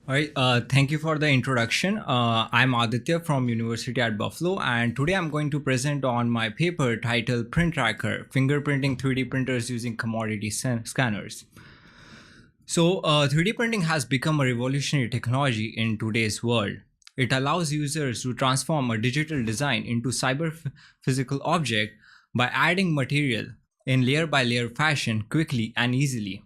All right, thank you for the introduction. I'm Aditya from University at Buffalo, and today I'm going to present on my paper titled PrinTracker, Fingerprinting 3D Printers Using Commodity Scanners. So 3D printing has become a revolutionary technology in today's world. It allows users to transform a digital design into cyber-physical object by adding material in layer-by-layer fashion quickly and easily.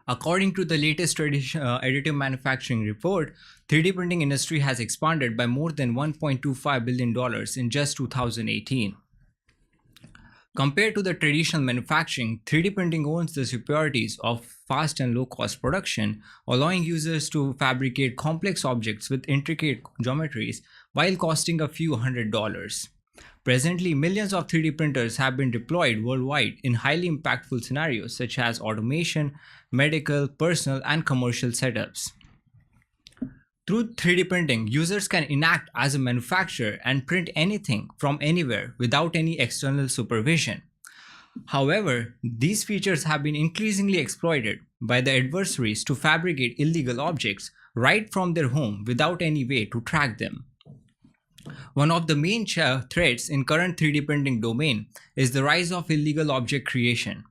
According to the latest additive manufacturing report, 3D printing industry has expanded by more than $1.25 billion in just 2018. Compared to the traditional manufacturing, 3D printing owns the superiorities of fast and low-cost production, allowing users to fabricate complex objects with intricate geometries while costing a few $100s. Presently, millions of 3D printers have been deployed worldwide in highly impactful scenarios such as automation, medical, personal, and commercial setups. Through 3D printing, users can enact as a manufacturer and print anything from anywhere without any external supervision. However, these features have been increasingly exploited by the adversaries to fabricate illegal objects right from their home without any way to track them. One of the main threats in current 3D printing domain is the rise of illegal object creation.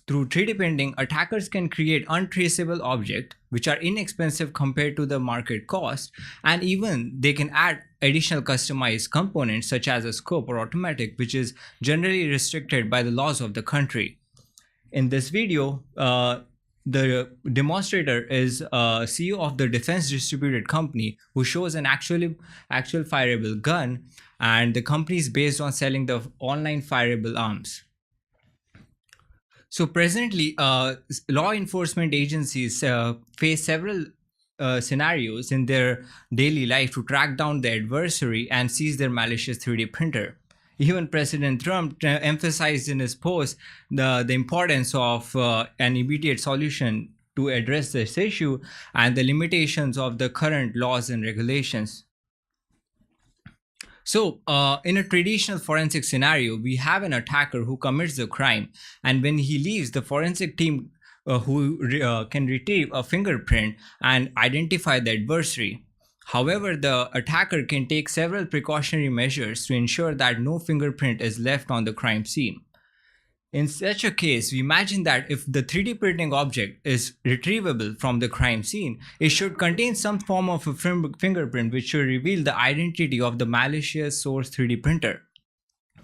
Through 3D printing, attackers can create untraceable objects which are inexpensive compared to the market cost, and even they can add additional customized components such as a scope or automatic, which is generally restricted by the laws of the country. In this video, the demonstrator is CEO of the Defense Distributed Company who shows an actual fireable gun, and the company is based on selling the online fireable arms. So presently, law enforcement agencies face several scenarios in their daily life to track down the adversary and seize their malicious 3D printer. Even President Trump emphasized in his post the importance of an immediate solution to address this issue and the limitations of the current laws and regulations. So, in a traditional forensic scenario, we have an attacker who commits the crime, and when he leaves, the forensic team can retrieve a fingerprint and identify the adversary. However, the attacker can take several precautionary measures to ensure that no fingerprint is left on the crime scene. In such a case, we imagine that if the 3D printing object is retrievable from the crime scene, it should contain some form of a fingerprint which should reveal the identity of the malicious source 3D printer.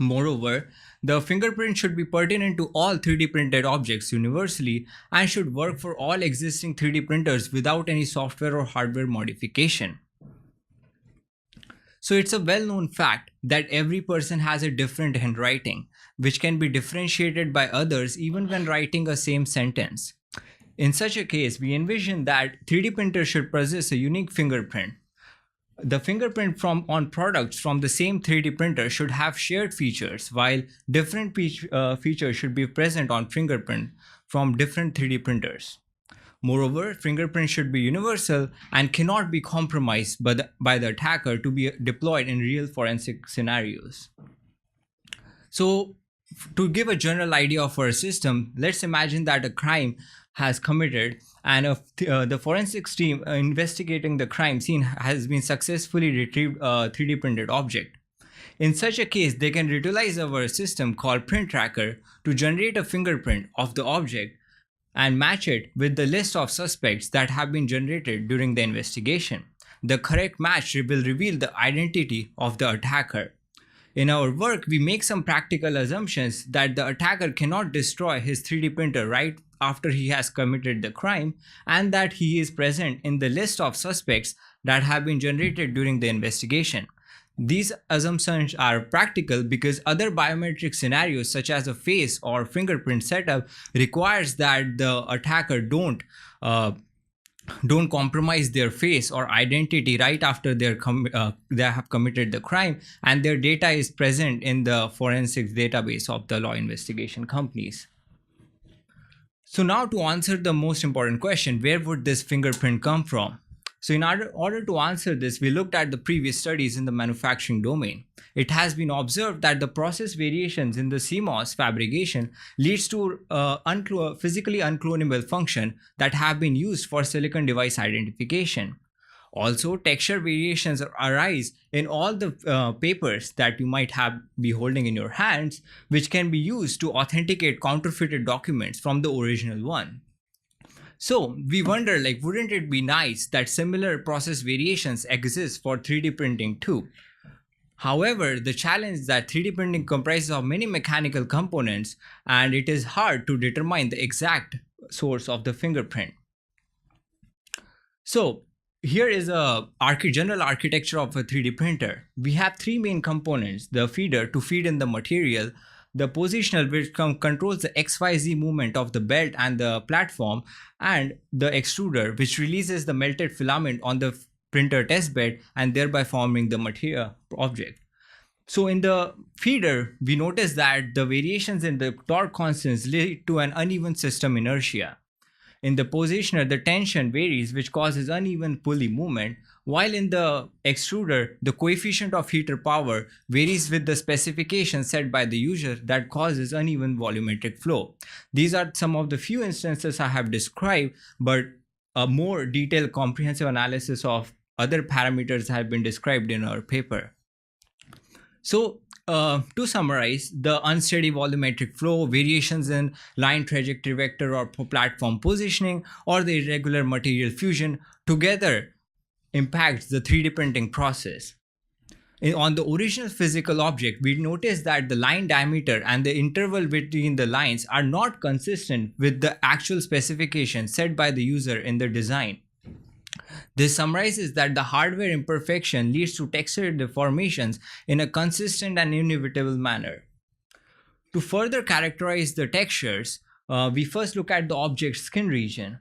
Moreover, the fingerprint should be pertinent to all 3D printed objects universally and should work for all existing 3D printers without any software or hardware modification. So it's a well-known fact that every person has a different handwriting, which can be differentiated by others even when writing a same sentence. In such a case, we envision that 3D printers should possess a unique fingerprint. The fingerprint on products from the same 3D printer should have shared features, while different features should be present on fingerprint from different 3D printers. Moreover, fingerprint should be universal and cannot be compromised by the attacker to be deployed in real forensic scenarios. So, to give a general idea of our system, let's imagine that a crime has committed and the forensics team investigating the crime scene has been successfully retrieved a 3D printed object. In such a case, they can utilize our system called PrinTracker to generate a fingerprint of the object and match it with the list of suspects that have been generated during the investigation. The correct match will reveal the identity of the attacker. In our work, we make some practical assumptions that the attacker cannot destroy his 3D printer right after he has committed the crime, and that he is present in the list of suspects that have been generated during the investigation. These assumptions are practical because other biometric scenarios such as a face or fingerprint setup requires that the attacker don't compromise their face or identity right after they have committed the crime, and their data is present in the forensics database of the law investigation companies. So now to answer the most important question, where would this fingerprint come from? So in order to answer this, we looked at the previous studies in the manufacturing domain. It has been observed that the process variations in the CMOS fabrication leads to physically unclonable function that have been used for silicon device identification. Also, texture variations arise in all the papers that you might be holding in your hands, which can be used to authenticate counterfeited documents from the original one. So we wonder, like, wouldn't it be nice that similar process variations exist for 3D printing too? However, the challenge is that 3D printing comprises of many mechanical components, and it is hard to determine the exact source of the fingerprint. So here is a general architecture of a 3D printer. We have three main components: the feeder to feed in the material, the positional which controls the XYZ movement of the belt and the platform, and the extruder which releases the melted filament on the printer test bed and thereby forming the material object. So in the feeder, we notice that the variations in the torque constants lead to an uneven system inertia. In the positioner, the tension varies, which causes uneven pulley movement, while in the extruder, the coefficient of heater power varies with the specifications set by the user that causes uneven volumetric flow. These are some of the few instances I have described, but a more detailed comprehensive analysis of other parameters have been described in our paper. So to summarize, the unsteady volumetric flow, variations in line trajectory vector or platform positioning, or the irregular material fusion together impacts the 3D printing process. On the original physical object, we notice that the line diameter and the interval between the lines are not consistent with the actual specification set by the user in the design. This summarizes that the hardware imperfection leads to texture deformations in a consistent and inevitable manner. To further characterize the textures, we first look at the object's skin region.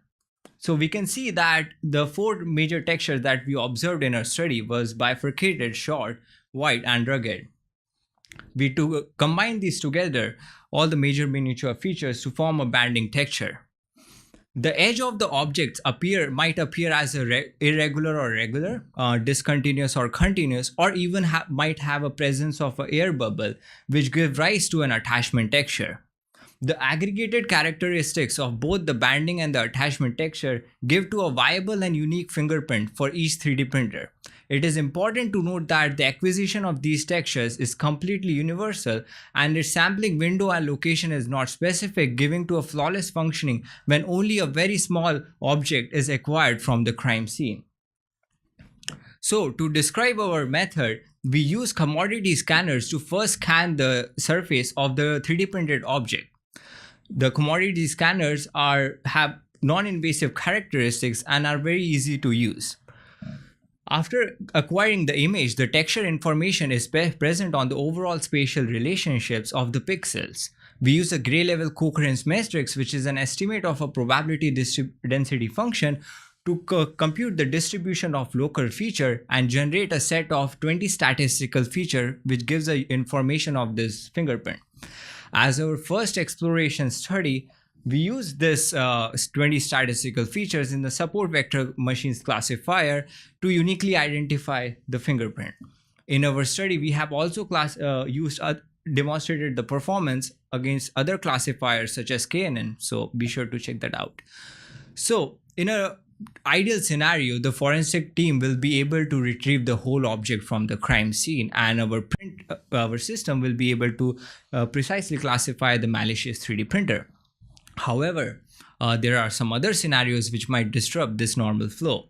So we can see that the four major textures that we observed in our study was bifurcated, short, wide, and rugged. We combine these together, all the major miniature features, to form a banding texture. The edge of the objects might appear as irregular or regular, discontinuous or continuous, or even might have a presence of an air bubble, which give rise to an attachment texture. The aggregated characteristics of both the banding and the attachment texture give to a viable and unique fingerprint for each 3D printer. It is important to note that the acquisition of these textures is completely universal, and its sampling window and location is not specific, giving to a flawless functioning when only a very small object is acquired from the crime scene. So to describe our method, we use commodity scanners to first scan the surface of the 3D printed object. The commodity scanners have non-invasive characteristics and are very easy to use. After acquiring the image, the texture information is present on the overall spatial relationships of the pixels. We use a gray level cocurrence matrix, which is an estimate of a probability density function, to compute the distribution of local feature and generate a set of 20 statistical feature, which gives the information of this fingerprint. As our first exploration study, we use this 20 statistical features in the support vector machines classifier to uniquely identify the fingerprint. In our study, we have also demonstrated the performance against other classifiers such as KNN, so be sure to check that out. So in an ideal scenario, the forensic team will be able to retrieve the whole object from the crime scene, and our system will be able to precisely classify the malicious 3D printer. However, there are some other scenarios which might disrupt this normal flow.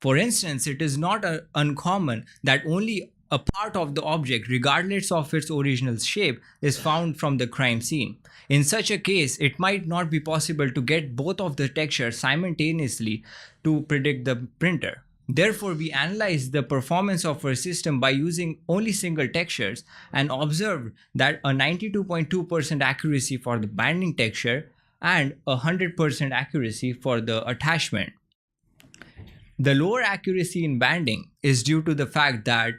For instance, it is not uncommon that only a part of the object, regardless of its original shape, is found from the crime scene. In such a case, it might not be possible to get both of the textures simultaneously to predict the printer. Therefore, we analyze the performance of our system by using only single textures and observed that a 92.2% accuracy for the banding texture and 100% accuracy for the attachment. The lower accuracy in banding is due to the fact that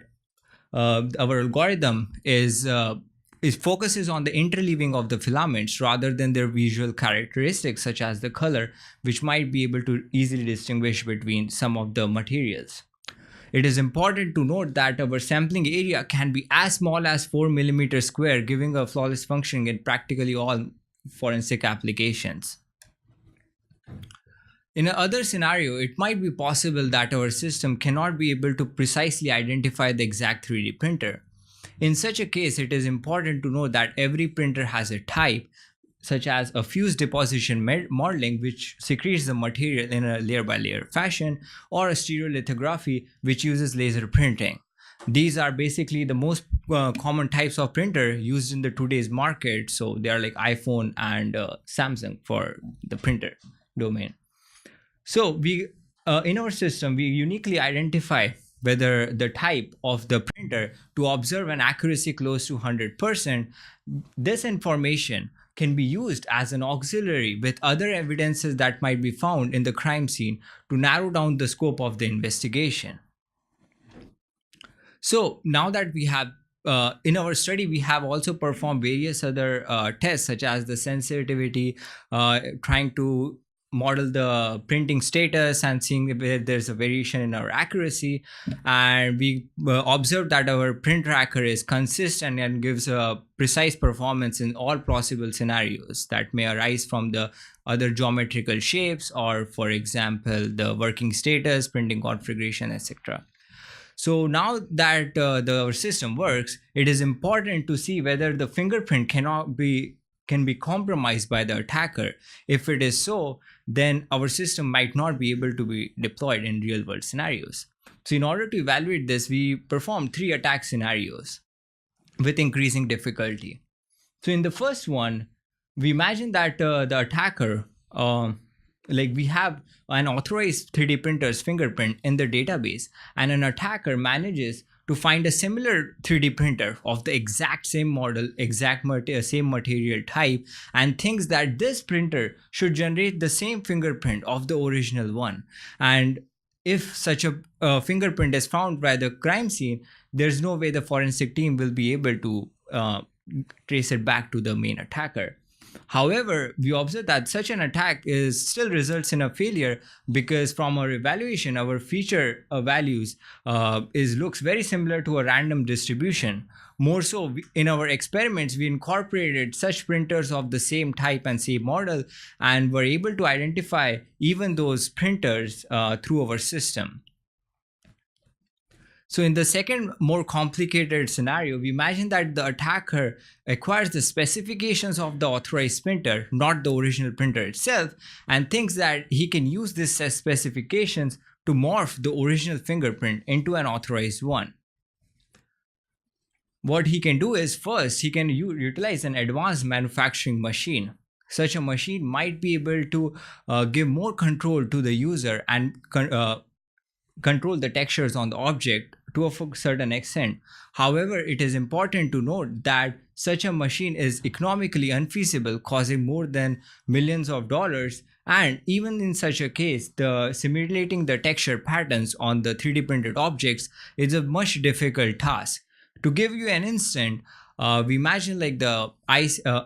our algorithm is it focuses on the interleaving of the filaments rather than their visual characteristics such as the color, which might be able to easily distinguish between some of the materials. It is important to note that our sampling area can be as small as 4 millimeters square, giving a flawless functioning in practically all forensic applications. In another scenario, it might be possible that our system cannot be able to precisely identify the exact 3D printer. In such a case, it is important to know that every printer has a type, such as a fused deposition modeling, which secretes the material in a layer by layer fashion, or a stereolithography, which uses laser printing. These are basically the most common types of printer used in the today's market. So they are like iPhone and Samsung for the printer domain. So we, in our system, we uniquely identify whether the type of the printer to observe an accuracy close to 100%. This information can be used as an auxiliary with other evidences that might be found in the crime scene to narrow down the scope of the investigation. So now that we have in our study, we have also performed various other tests such as the sensitivity, trying to model the printing status and seeing if there's a variation in our accuracy. And we observed that our PrinTracker is consistent and gives a precise performance in all possible scenarios that may arise from the other geometrical shapes, or for example, the working status, printing configuration, etc. So now that our system works, it is important to see whether the fingerprint can be compromised by the attacker. If it is so, then our system might not be able to be deployed in real world scenarios. So in order to evaluate this, we performed 3 attack scenarios with increasing difficulty. So in the first one, we imagine that the attacker, we have an authorized 3D printer's fingerprint in the database, and an attacker manages to find a similar 3D printer of the exact same model, same material type, and thinks that this printer should generate the same fingerprint of the original one. And if such a fingerprint is found by the crime scene, there's no way the forensic team will be able to trace it back to the main attacker. However, we observe that such an attack still results in a failure, because from our evaluation, our feature values looks very similar to a random distribution. More so, in our experiments, we incorporated such printers of the same type and same model, and were able to identify even those printers through our system. So in the second, more complicated scenario, we imagine that the attacker acquires the specifications of the authorized printer, not the original printer itself, and thinks that he can use these specifications to morph the original fingerprint into an authorized one. What he can do is, first, he can utilize an advanced manufacturing machine. Such a machine might be able to give more control to the user and control the textures on the object to a certain extent. However, it is important to note that such a machine is economically unfeasible, causing more than millions of dollars. And even in such a case, simulating the texture patterns on the 3D printed objects is a much difficult task. To give you an instant, we imagine like the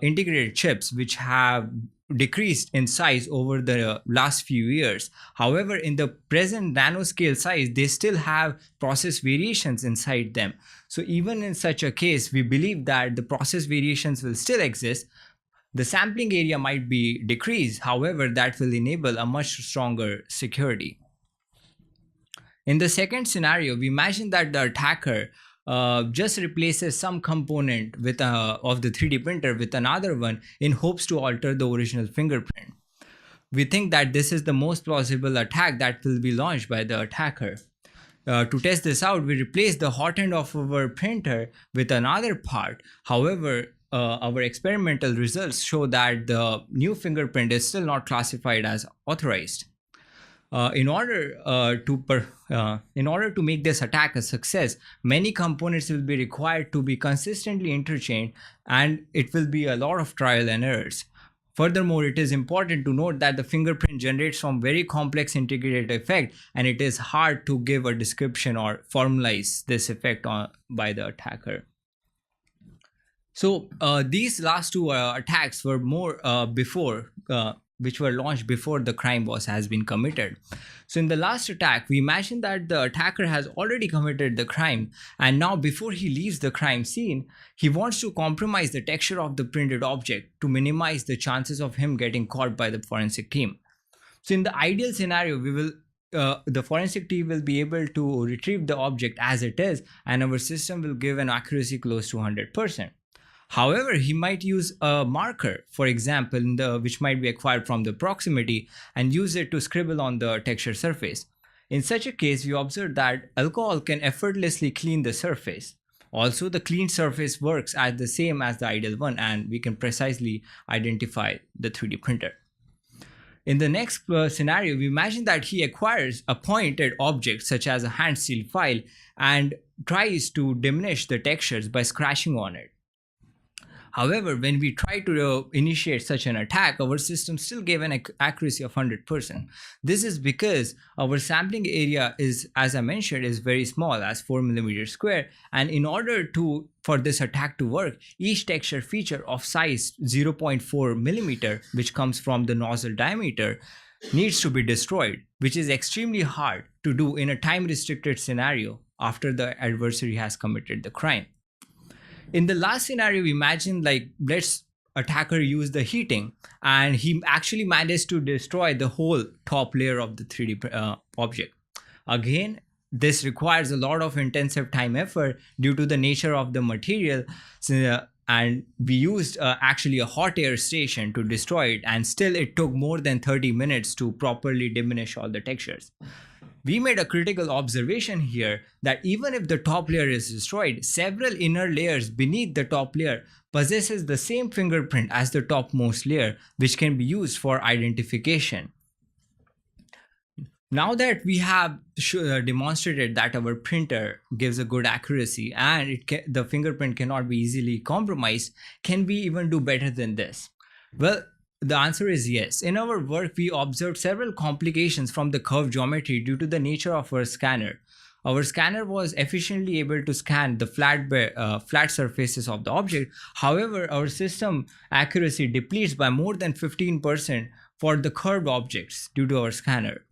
integrated chips, which have decreased in size over the last few years. However, in the present nanoscale size, they still have process variations inside them. So even in such a case, we believe that the process variations will still exist. The sampling area might be decreased. However, that will enable a much stronger security. In the second scenario, we imagine that the attacker just replaces some component of the 3D printer with another one in hopes to alter the original fingerprint. We think that this is the most plausible attack that will be launched by the attacker. To test this out, we replace the hot end of our printer with another part. However, our experimental results show that the new fingerprint is still not classified as authorized. In order to make this attack a success, many components will be required to be consistently interchanged, and it will be a lot of trial and errors. Furthermore, it is important to note that the fingerprint generates from very complex integrated effect, and it is hard to give a description or formalize this effect by the attacker. So these last two attacks were more which were launched before the crime has been committed. So in the last attack, we imagine that the attacker has already committed the crime, and now before he leaves the crime scene, he wants to compromise the texture of the printed object to minimize the chances of him getting caught by the forensic team. So in the ideal scenario, the forensic team will be able to retrieve the object as it is, and our system will give an accuracy close to 100%. However, he might use a marker, for example, which might be acquired from the proximity, and use it to scribble on the texture surface. In such a case, we observe that alcohol can effortlessly clean the surface. Also, the clean surface works as the same as the ideal one, and we can precisely identify the 3D printer. In the next scenario, we imagine that he acquires a pointed object such as a hand sealed file and tries to diminish the textures by scratching on it. However, when we try to initiate such an attack, our system still gave an accuracy of 100%. This is because our sampling area is, as I mentioned, is very small, as 4 millimeters square. And in order for this attack to work, each texture feature of size 0.4 millimeter, which comes from the nozzle diameter, needs to be destroyed, which is extremely hard to do in a time-restricted scenario after the adversary has committed the crime. In the last scenario, we imagine let's attacker use the heating, and he actually managed to destroy the whole top layer of the 3D object. Again, this requires a lot of intensive time effort due to the nature of the material, and we used actually a hot air station to destroy it, and still it took more than 30 minutes to properly diminish all the textures. We made a critical observation here that even if the top layer is destroyed, several inner layers beneath the top layer possesses the same fingerprint as the topmost layer, which can be used for identification. Now that we have demonstrated that our printer gives a good accuracy and the fingerprint cannot be easily compromised, can we even do better than this? Well, the answer is yes. In our work, we observed several complications from the curve geometry due to the nature of our scanner. Our scanner was efficiently able to scan the flat surfaces of the object. However, our system accuracy depletes by more than 15% for the curved objects due to our scanner.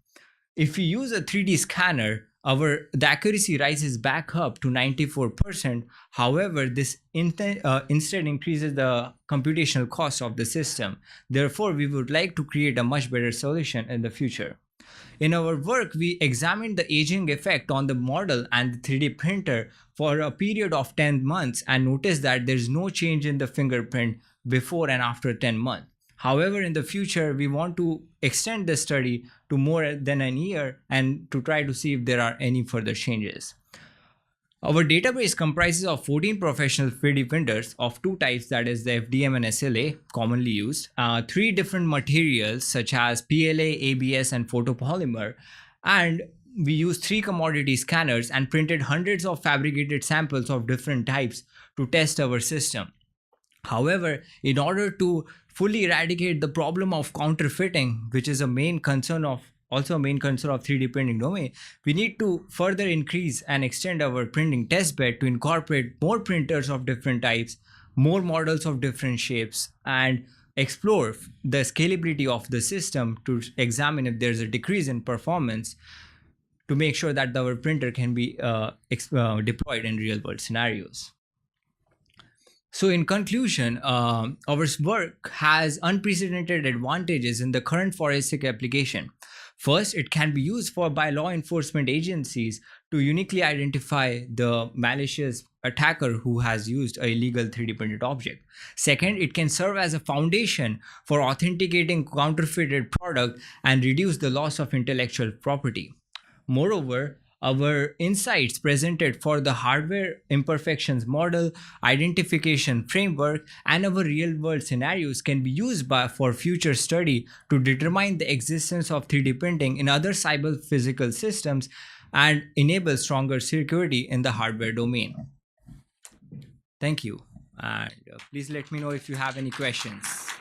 If we use a 3D scanner, the accuracy rises back up to 94%. However, this instead increases the computational cost of the system. Therefore, we would like to create a much better solution in the future. In our work, we examined the aging effect on the model and the 3D printer for a period of 10 months and noticed that there's no change in the fingerprint before and after 10 months. However, in the future, we want to extend the study to more than a year and to try to see if there are any further changes. Our database comprises of 14 professional 3D printers of two types, that is the FDM and SLA, commonly used, 3 different materials such as PLA, ABS, and photopolymer, and we used 3 commodity scanners and printed hundreds of fabricated samples of different types to test our system. However, in order to fully eradicate the problem of counterfeiting, which is a main concern of 3D printing domain, we need to further increase and extend our printing testbed to incorporate more printers of different types, more models of different shapes, and explore the scalability of the system to examine if there's a decrease in performance to make sure that our printer can be deployed in real world scenarios. So in conclusion, our work has unprecedented advantages in the current forensic application. First, it can be used by law enforcement agencies to uniquely identify the malicious attacker who has used an illegal 3D printed object. Second, it can serve as a foundation for authenticating counterfeited product and reduce the loss of intellectual property. Moreover, our insights presented for the hardware imperfections model, identification framework, and our real-world scenarios can be used for future study to determine the existence of 3D printing in other cyber-physical systems and enable stronger security in the hardware domain. Thank you. And please let me know if you have any questions.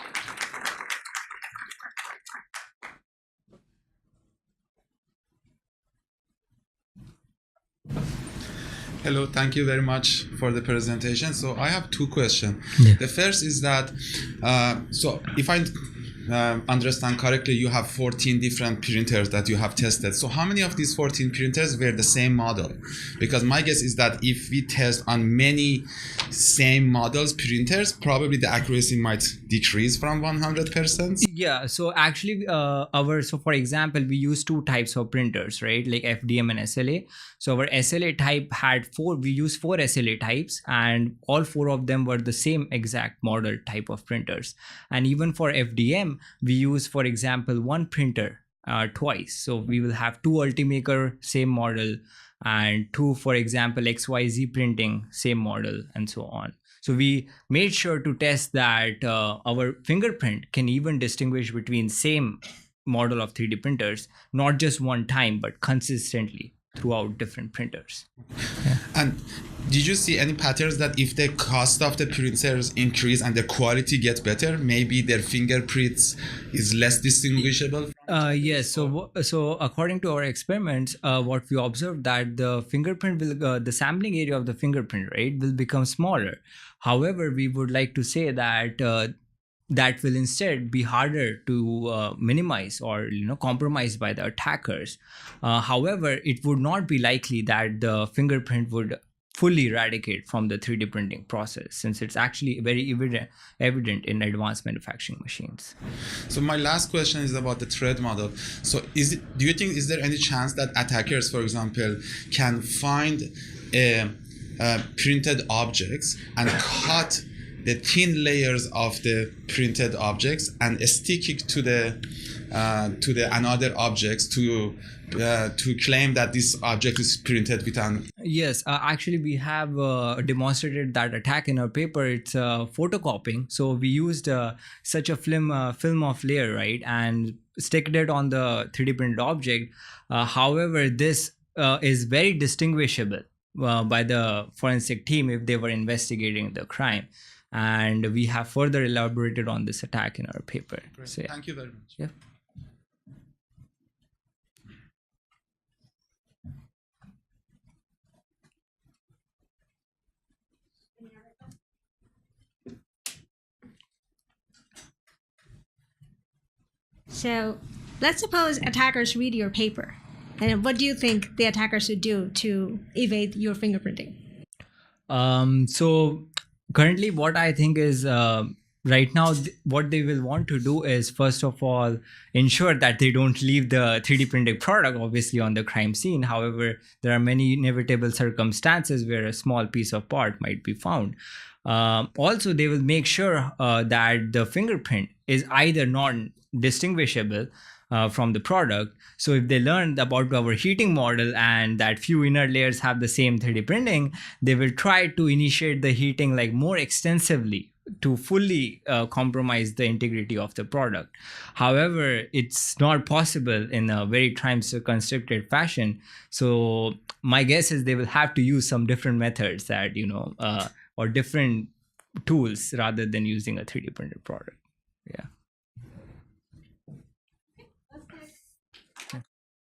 Hello, thank you very much for the presentation. So I have two questions. Yeah. The first is that, so if I understand correctly, you have 14 different printers that you have tested. So how many of these 14 printers were the same model? Because my guess is that if we test on many same models printers, probably the accuracy might decrease from 100%. Yeah, so actually so for example, we use two types of printers, right? Like FDM and SLA. So our SLA type had we used four SLA types, and all four of them were the same exact model type of printers. And even for FDM, we use, for example, one printer twice. So we will have two Ultimaker, same model, and two, for example, XYZ printing, same model, and so on. So we made sure to test that our fingerprint can even distinguish between same model of 3D printers, not just one time, but consistently throughout different printers. And did you see any patterns that if the cost of the printers increase and the quality gets better, maybe their fingerprints is less distinguishable? Yes. So according to our experiments, what we observed that the fingerprint will, the sampling area of the fingerprint, right, will become smaller. However, we would like to say that that will instead be harder to minimize or compromise by the attackers. However, it would not be likely that the fingerprint would fully eradicate from the 3D printing process, since it's actually very evident in advanced manufacturing machines. So my last question is about the thread model. So do you think is there any chance that attackers, for example, can find printed objects and cut the thin layers of the printed objects and stick it to the another objects to claim that this object is printed with an... Yes, actually we have demonstrated that attack in our paper. It's photocopying. So we used such a film of layer, right, and sticked it on the 3D printed object. However, this is very distinguishable by the forensic team if they were investigating the crime. And we have further elaborated on this attack in our paper. Great. So, yeah. Thank you very much. Yeah. So let's suppose attackers read your paper. And what do you think the attackers should do to evade your fingerprinting? So currently what I think is right now what they will want to do is, first of all, ensure that they don't leave the 3D printed product obviously on the crime scene. However, there are many inevitable circumstances where a small piece of part might be found. Also, they will make sure that the fingerprint is either non-distinguishable from the product. So if they learned about our heating model and that few inner layers have the same 3D printing, they will try to initiate the heating like more extensively to fully compromise the integrity of the product. However, it's not possible in a very time circumscripted fashion. So my guess is they will have to use some different methods that, or different tools rather than using a 3D printed product. Yeah.